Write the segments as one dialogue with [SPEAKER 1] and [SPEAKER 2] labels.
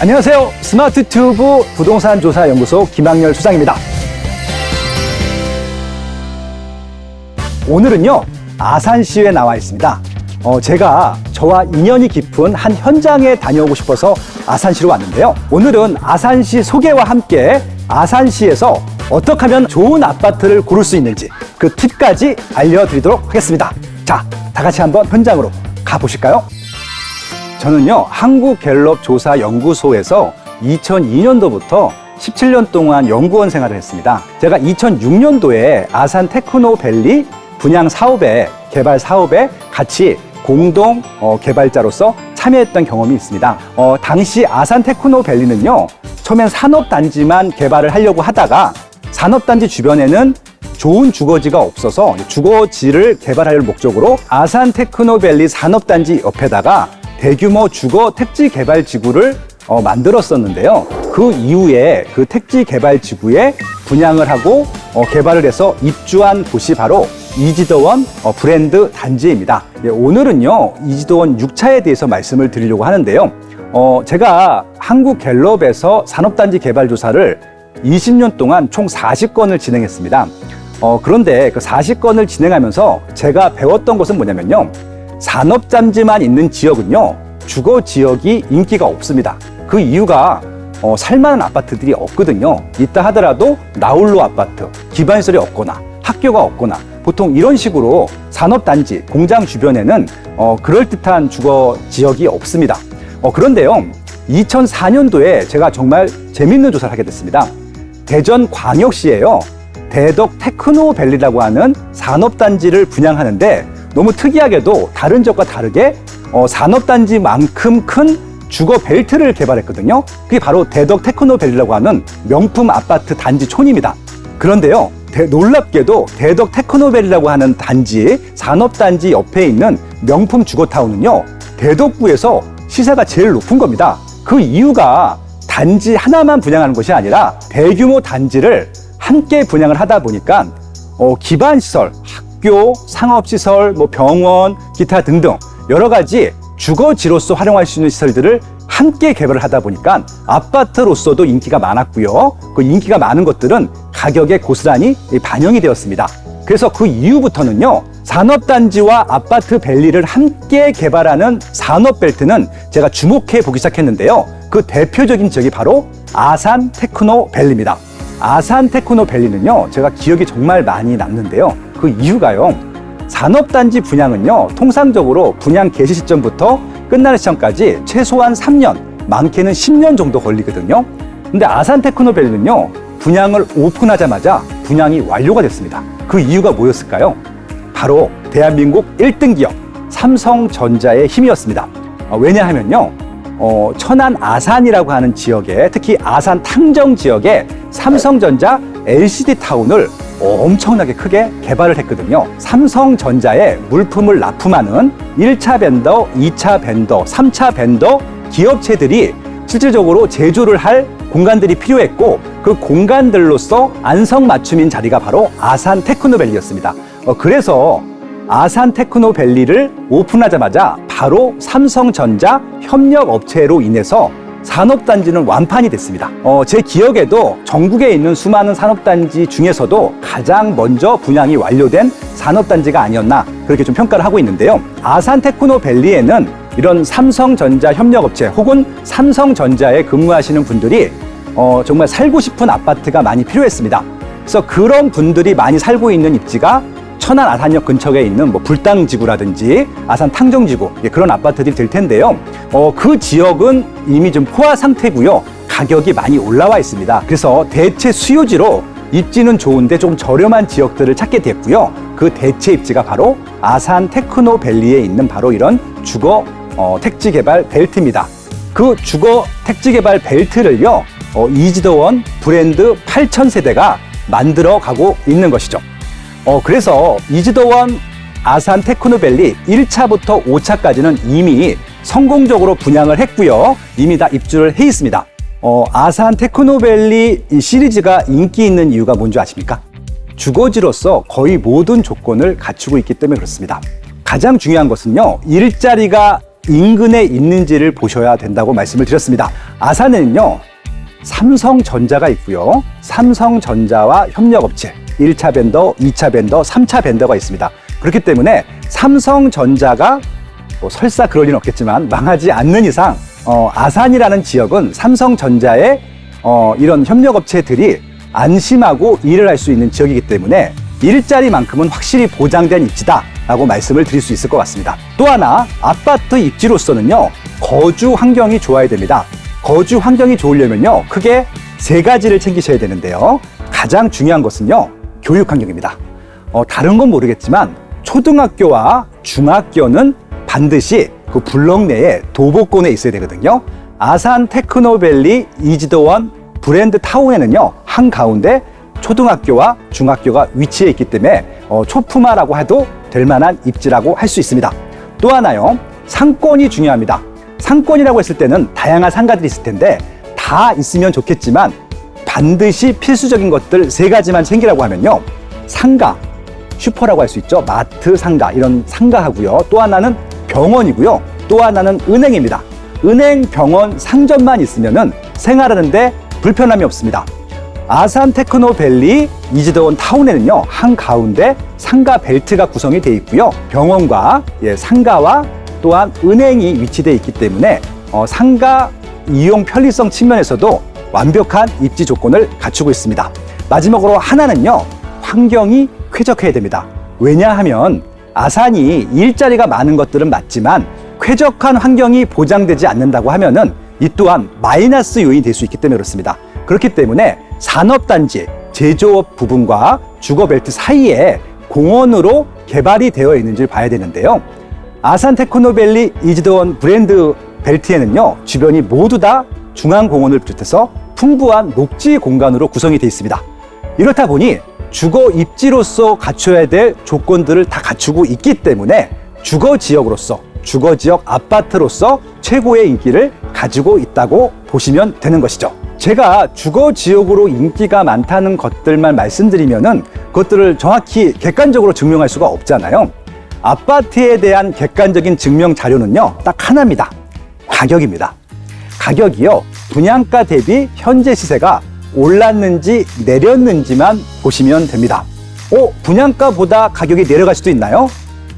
[SPEAKER 1] 안녕하세요. 스마트튜브 부동산조사연구소 김학렬 소장입니다. 오늘은요, 아산시에 나와 있습니다. 제가 저와 인연이 깊은 한 현장에 다녀오고 싶어서 아산시로 왔는데요. 오늘은 아산시 소개와 함께 아산시에서 어떻게 하면 좋은 아파트를 고를 수 있는지 그 팁까지 알려드리도록 하겠습니다. 자, 다 같이 한번 현장으로 가보실까요? 저는요, 한국갤럽조사연구소에서 2002년도부터 17년 동안 연구원 생활을 했습니다. 제가 2006년도에 아산 테크노밸리 분양 사업에, 개발 사업에 같이 공동 개발자로서 참여했던 경험이 있습니다. 당시 아산 테크노밸리는요, 처음엔 산업단지만 개발을 하려고 하다가 산업단지 주변에는 좋은 주거지가 없어서 주거지를 개발할 목적으로 아산 테크노밸리 산업단지 옆에다가 대규모 주거 택지 개발 지구를 만들었었는데요. 그 이후에 그 택지 개발 지구에 분양을 하고 개발을 해서 입주한 곳이 바로 이지더원 브랜드 단지입니다. 오늘은요, 이지더원 6차에 대해서 말씀을 드리려고 하는데요. 제가 한국갤럽에서 산업단지 개발 조사를 20년 동안 총 40건을 진행했습니다. 그런데 그 40건을 진행하면서 제가 배웠던 것은 뭐냐면요, 산업단지만 있는 지역은요, 주거 지역이 인기가 없습니다. 그 이유가 살만한 아파트들이 없거든요. 있다 하더라도 나홀로 아파트, 기반시설이 없거나 학교가 없거나 보통 이런 식으로 산업단지, 공장 주변에는 그럴듯한 주거 지역이 없습니다. 그런데요, 2004년도에 제가 정말 재밌는 조사를 하게 됐습니다. 대전광역시에요, 대덕 테크노밸리라고 하는 산업단지를 분양하는데 너무 특이하게도 다른 지역과 다르게 산업단지만큼 큰 주거 벨트를 개발했거든요. 그게 바로 대덕 테크노밸리라고 하는 명품 아파트 단지촌입니다. 그런데요, 놀랍게도 대덕 테크노밸리라고 하는 단지, 산업단지 옆에 있는 명품 주거타운은요, 대덕구에서 시세가 제일 높은 겁니다. 그 이유가 단지 하나만 분양하는 것이 아니라 대규모 단지를 함께 분양을 하다 보니까 기반시설, 학교, 상업시설, 병원, 기타 등등 여러 가지 주거지로서 활용할 수 있는 시설들을 함께 개발을 하다 보니까 아파트로서도 인기가 많았고요. 그 인기가 많은 것들은 가격에 고스란히 반영이 되었습니다. 그래서 그 이후부터는요, 산업단지와 아파트 밸리를 함께 개발하는 산업벨트는 제가 주목해 보기 시작했는데요. 그 대표적인 지역이 바로 아산 테크노밸리입니다. 아산 테크노밸리는요, 제가 기억이 정말 많이 남는데요. 그 이유가요, 산업단지 분양은요, 통상적으로 분양 개시 시점부터 끝나는 시점까지 최소한 3년, 많게는 10년 정도 걸리거든요. 근데 아산 테크노밸리는요, 분양을 오픈하자마자 분양이 완료가 됐습니다. 그 이유가 뭐였을까요? 바로 대한민국 1등 기업 삼성전자의 힘이었습니다. 왜냐하면요, 천안 아산이라고 하는 지역에, 특히 아산 탕정 지역에 삼성전자 LCD타운을 엄청나게 크게 개발을 했거든요. 삼성전자에 물품을 납품하는 1차 벤더, 2차 벤더, 3차 벤더 기업체들이 실질적으로 제조를 할 공간들이 필요했고, 그 공간들로서 안성맞춤인 자리가 바로 아산 테크노밸리였습니다. 그래서 아산 테크노밸리를 오픈하자마자 바로 삼성전자 협력업체로 인해서 산업단지는 완판이 됐습니다. 제 기억에도 전국에 있는 수많은 산업단지 중에서도 가장 먼저 분양이 완료된 산업단지가 아니었나, 그렇게 좀 평가를 하고 있는데요. 아산 테크노밸리에는 이런 삼성전자 협력업체 혹은 삼성전자에 근무하시는 분들이 정말 살고 싶은 아파트가 많이 필요했습니다. 그래서 그런 분들이 많이 살고 있는 입지가 천안 아산역 근처에 있는 불당지구라든지 아산 탕정지구, 그런 아파트들이 될 텐데요. 그 지역은 이미 좀 포화 상태고요. 가격이 많이 올라와 있습니다. 그래서 대체 수요지로 입지는 좋은데 좀 저렴한 지역들을 찾게 됐고요. 그 대체 입지가 바로 아산 테크노밸리에 있는 바로 이런 주거 택지 개발 벨트입니다. 그 주거 택지 개발 벨트를요, 이지더원 브랜드 8,000세대가 만들어 가고 있는 것이죠. 그래서 이지더원 아산 테크노밸리 1차부터 5차까지는 이미 성공적으로 분양을 했고요. 이미 다 입주를 해 있습니다. 아산 테크노밸리 이 시리즈가 인기 있는 이유가 뭔지 아십니까? 주거지로서 거의 모든 조건을 갖추고 있기 때문에 그렇습니다. 가장 중요한 것은요, 일자리가 인근에 있는지를 보셔야 된다고 말씀을 드렸습니다. 아산에는요, 삼성전자가 있고요. 삼성전자와 협력업체 1차 벤더, 2차 벤더, 3차 벤더가 있습니다. 그렇기 때문에 삼성전자가 설사 그럴 리는 없겠지만 망하지 않는 이상 아산이라는 지역은 삼성전자의 이런 협력업체들이 안심하고 일을 할 수 있는 지역이기 때문에 일자리만큼은 확실히 보장된 입지다라고 말씀을 드릴 수 있을 것 같습니다. 또 하나, 아파트 입지로서는요, 거주 환경이 좋아야 됩니다. 거주 환경이 좋으려면요, 크게 세 가지를 챙기셔야 되는데요. 가장 중요한 것은요, 교육 환경입니다. 다른 건 모르겠지만 초등학교와 중학교는 반드시 그 블록 내에 도보권에 있어야 되거든요. 아산 테크노밸리 이지도원 브랜드 타운에는요, 한가운데 초등학교와 중학교가 위치해 있기 때문에 초품화라고 해도 될 만한 입지라고 할 수 있습니다. 또 하나요, 상권이 중요합니다. 상권이라고 했을 때는 다양한 상가들이 있을 텐데 다 있으면 좋겠지만 반드시 필수적인 것들 세 가지만 챙기라고 하면요, 상가, 슈퍼라고 할 수 있죠. 마트 상가, 이런 상가하고요. 또 하나는 병원이고요. 또 하나는 은행입니다. 은행, 병원, 상점만 있으면은 생활하는데 불편함이 없습니다. 아산 테크노밸리 이지도원 타운에는요, 한가운데 상가 벨트가 구성이 되어 있고요. 병원과 상가와 또한 은행이 위치되어 있기 때문에 상가 이용 편리성 측면에서도 완벽한 입지 조건을 갖추고 있습니다. 마지막으로 하나는요, 환경이 쾌적해야 됩니다. 왜냐하면 아산이 일자리가 많은 것들은 맞지만 쾌적한 환경이 보장되지 않는다고 하면은 이 또한 마이너스 요인이 될 수 있기 때문에 그렇습니다. 그렇기 때문에 산업단지, 제조업 부분과 주거벨트 사이에 공원으로 개발이 되어 있는지를 봐야 되는데요. 아산 테크노밸리 이지도원 브랜드 벨트에는요, 주변이 모두 다 중앙공원을 비롯해서 풍부한 녹지 공간으로 구성이 되어 있습니다. 이렇다 보니 주거 입지로서 갖춰야 될 조건들을 다 갖추고 있기 때문에 주거 지역으로서, 주거 지역 아파트로서 최고의 인기를 가지고 있다고 보시면 되는 것이죠. 제가 주거 지역으로 인기가 많다는 것들만 말씀드리면은 그것들을 정확히 객관적으로 증명할 수가 없잖아요. 아파트에 대한 객관적인 증명 자료는요, 딱 하나입니다. 가격입니다. 가격이요, 분양가 대비 현재 시세가 올랐는지 내렸는지만 보시면 됩니다. 분양가보다 가격이 내려갈 수도 있나요?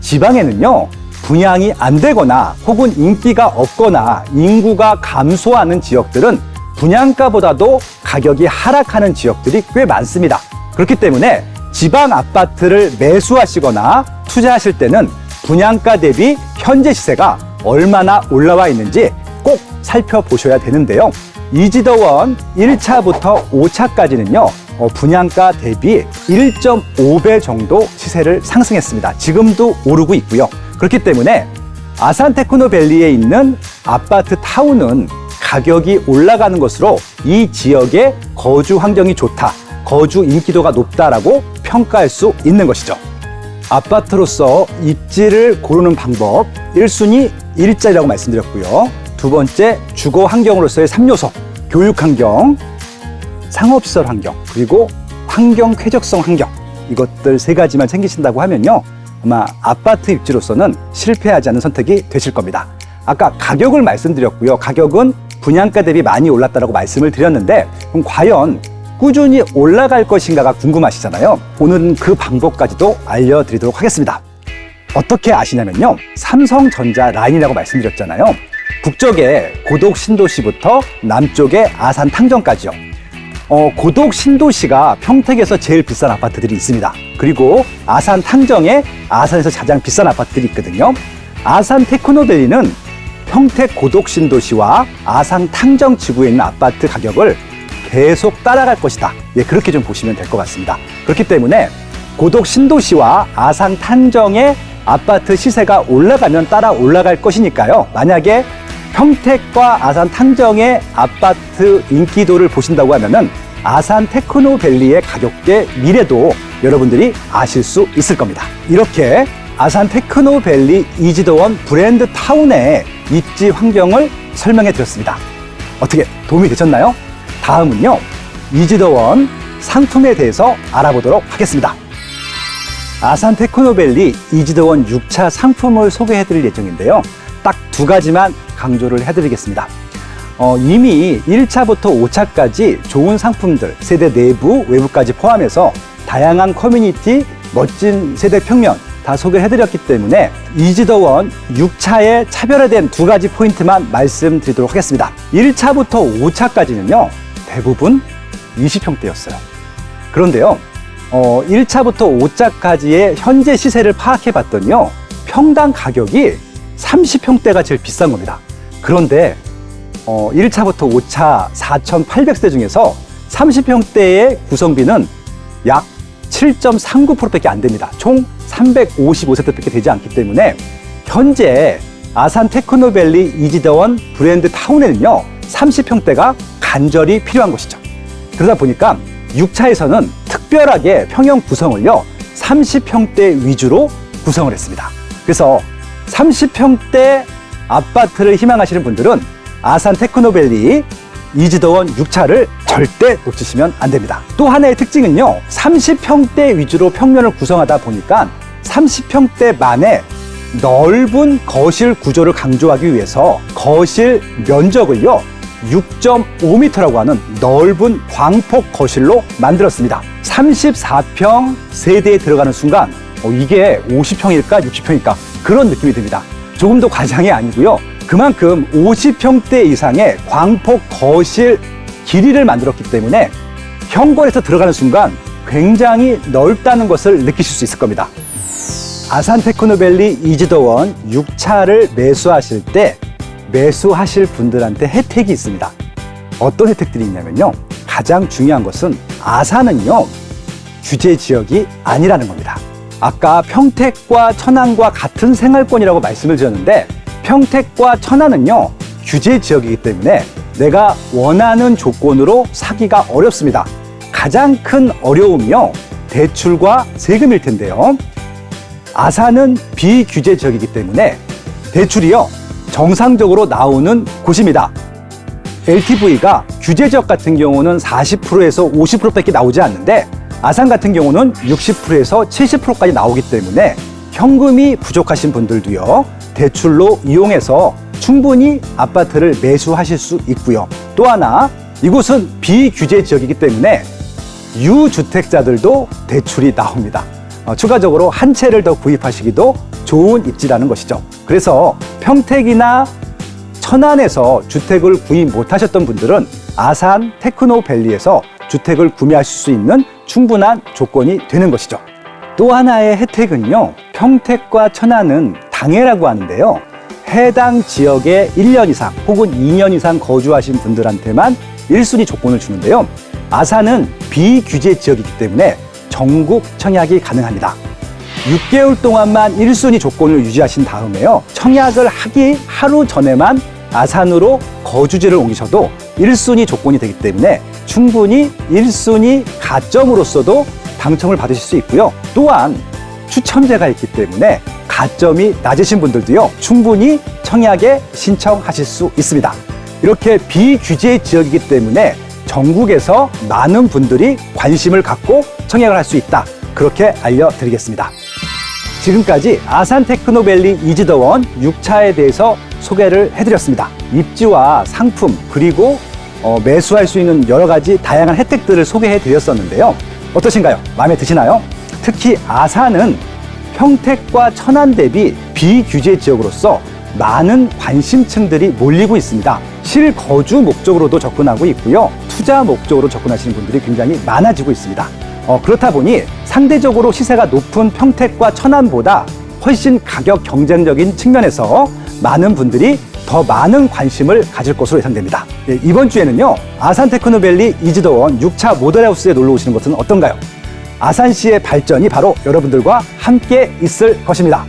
[SPEAKER 1] 지방에는요, 분양이 안 되거나 혹은 인기가 없거나 인구가 감소하는 지역들은 분양가보다도 가격이 하락하는 지역들이 꽤 많습니다. 그렇기 때문에 지방 아파트를 매수하시거나 투자하실 때는 분양가 대비 현재 시세가 얼마나 올라와 있는지 꼭 살펴보셔야 되는데요. 이지도원 1차부터 5차까지는요, 분양가 대비 1.5배 정도 시세를 상승했습니다. 지금도 오르고 있고요. 그렇기 때문에 아산 테크노밸리에 있는 아파트 타운은 가격이 올라가는 것으로 이 지역의 거주 환경이 좋다, 거주 인기도가 높다라고 평가할 수 있는 것이죠. 아파트로서 입지를 고르는 방법, 1순위 일자리라고 말씀드렸고요. 두 번째, 주거 환경으로서의 3요소, 교육 환경, 상업시설 환경, 그리고 환경 쾌적성 환경, 이것들 세 가지만 챙기신다고 하면요, 아마 아파트 입지로서는 실패하지 않는 선택이 되실 겁니다. 아까 가격을 말씀드렸고요. 가격은 분양가 대비 많이 올랐다고 말씀을 드렸는데, 그럼 과연 꾸준히 올라갈 것인가가 궁금하시잖아요. 오늘은 그 방법까지도 알려드리도록 하겠습니다. 어떻게 아시냐면요, 삼성전자 라인이라고 말씀드렸잖아요. 북쪽에 고독 신도시부터 남쪽에 아산 탕정까지요. 고독 신도시가 평택에서 제일 비싼 아파트들이 있습니다. 그리고 아산 탕정에 아산에서 가장 비싼 아파트들이 있거든요. 아산 테크노밸리는 평택 고독 신도시와 아산 탕정 지구에 있는 아파트 가격을 계속 따라갈 것이다. 그렇게 좀 보시면 될 것 같습니다. 그렇기 때문에 고독 신도시와 아산 탕정의 아파트 시세가 올라가면 따라 올라갈 것이니까요. 만약에 평택과 아산 탕정의 아파트 인기도를 보신다고 하면은 아산 테크노밸리의 가격대 미래도 여러분들이 아실 수 있을 겁니다. 이렇게 아산 테크노밸리 이지도원 브랜드 타운의 입지 환경을 설명해 드렸습니다. 어떻게 도움이 되셨나요? 다음은요, 이지도원 상품에 대해서 알아보도록 하겠습니다. 아산 테크노밸리 이지도원 6차 상품을 소개해 드릴 예정인데요. 딱 두 가지만 강조를 해드리겠습니다. 이미 1차부터 5차까지 좋은 상품들, 세대 내부, 외부까지 포함해서 다양한 커뮤니티, 멋진 세대 평면 다 소개해드렸기 때문에 이지더원 6차의 차별화된 두 가지 포인트만 말씀드리도록 하겠습니다. 1차부터 5차까지는요, 대부분 20평대였어요. 그런데요, 1차부터 5차까지의 현재 시세를 파악해 봤더니요, 평당 가격이 30평대가 제일 비싼 겁니다. 그런데 1차부터 5차 4,800세 중에서 30평대의 구성비는 약 7.39%밖에 안 됩니다. 총 355세대밖에 되지 않기 때문에 현재 아산 테크노밸리 이지더원 브랜드 타운에는요, 30평대가 간절히 필요한 것이죠. 그러다 보니까 6차에서는 특별하게 평형 구성을요, 30평대 위주로 구성을 했습니다. 그래서 30평대 아파트를 희망하시는 분들은 아산 테크노밸리 이지더원 6차를 절대 놓치시면 안 됩니다. 또 하나의 특징은요, 30평대 위주로 평면을 구성하다 보니까 30평대만의 넓은 거실 구조를 강조하기 위해서 거실 면적을요, 6.5m라고 하는 넓은 광폭 거실로 만들었습니다. 34평 세대에 들어가는 순간 이게 50평일까 60평일까 그런 느낌이 듭니다. 조금 더 과장이 아니고요, 그만큼 50평대 이상의 광폭 거실 길이를 만들었기 때문에 현관에서 들어가는 순간 굉장히 넓다는 것을 느끼실 수 있을 겁니다. 아산 테크노밸리 이지더원 6차를 매수하실 때 매수하실 분들한테 혜택이 있습니다. 어떤 혜택들이 있냐면요, 가장 중요한 것은 아산은요, 규제 지역이 아니라는 겁니다. 아까 평택과 천안과 같은 생활권이라고 말씀을 드렸는데, 평택과 천안은요, 규제 지역이기 때문에 내가 원하는 조건으로 사기가 어렵습니다. 가장 큰 어려움이요, 대출과 세금일 텐데요. 아산은 비규제 지역이기 때문에 대출이요, 정상적으로 나오는 곳입니다. LTV가 규제 지역 같은 경우는 40%에서 50%밖에 나오지 않는데, 아산 같은 경우는 60%에서 70%까지 나오기 때문에 현금이 부족하신 분들도요, 대출로 이용해서 충분히 아파트를 매수하실 수 있고요. 또 하나, 이곳은 비규제 지역이기 때문에 유주택자들도 대출이 나옵니다. 추가적으로 한 채를 더 구입하시기도 좋은 입지라는 것이죠. 그래서 평택이나 천안에서 주택을 구입 못하셨던 분들은 아산 테크노밸리에서 주택을 구매하실 수 있는 충분한 조건이 되는 것이죠. 또 하나의 혜택은요, 평택과 천안은 당해라고 하는데요, 해당 지역에 1년 이상 혹은 2년 이상 거주하신 분들한테만 1순위 조건을 주는데요, 아산은 비규제 지역이기 때문에 전국 청약이 가능합니다. 6개월 동안만 1순위 조건을 유지하신 다음에요, 청약을 하기 하루 전에만 아산으로 거주지를 옮기셔도 1순위 조건이 되기 때문에 충분히 1순위 가점으로서도 당첨을 받으실 수 있고요. 또한 추첨제가 있기 때문에 가점이 낮으신 분들도요, 충분히 청약에 신청하실 수 있습니다. 이렇게 비규제 지역이기 때문에 전국에서 많은 분들이 관심을 갖고 청약을 할 수 있다, 그렇게 알려드리겠습니다. 지금까지 아산 테크노밸리 이지더원 6차에 대해서 소개를 해드렸습니다. 입지와 상품, 그리고 매수할 수 있는 여러 가지 다양한 혜택들을 소개해드렸었는데요. 어떠신가요? 마음에 드시나요? 특히 아산은 평택과 천안 대비 비규제 지역으로서 많은 관심층들이 몰리고 있습니다. 실거주 목적으로도 접근하고 있고요, 투자 목적으로 접근하시는 분들이 굉장히 많아지고 있습니다. 그렇다 보니 상대적으로 시세가 높은 평택과 천안보다 훨씬 가격 경쟁적인 측면에서 많은 분들이 더 많은 관심을 가질 것으로 예상됩니다. 이번 주에는요, 아산 테크노밸리 이지더원 6차 모델하우스에 놀러 오시는 것은 어떤가요? 아산시의 발전이 바로 여러분들과 함께 있을 것입니다.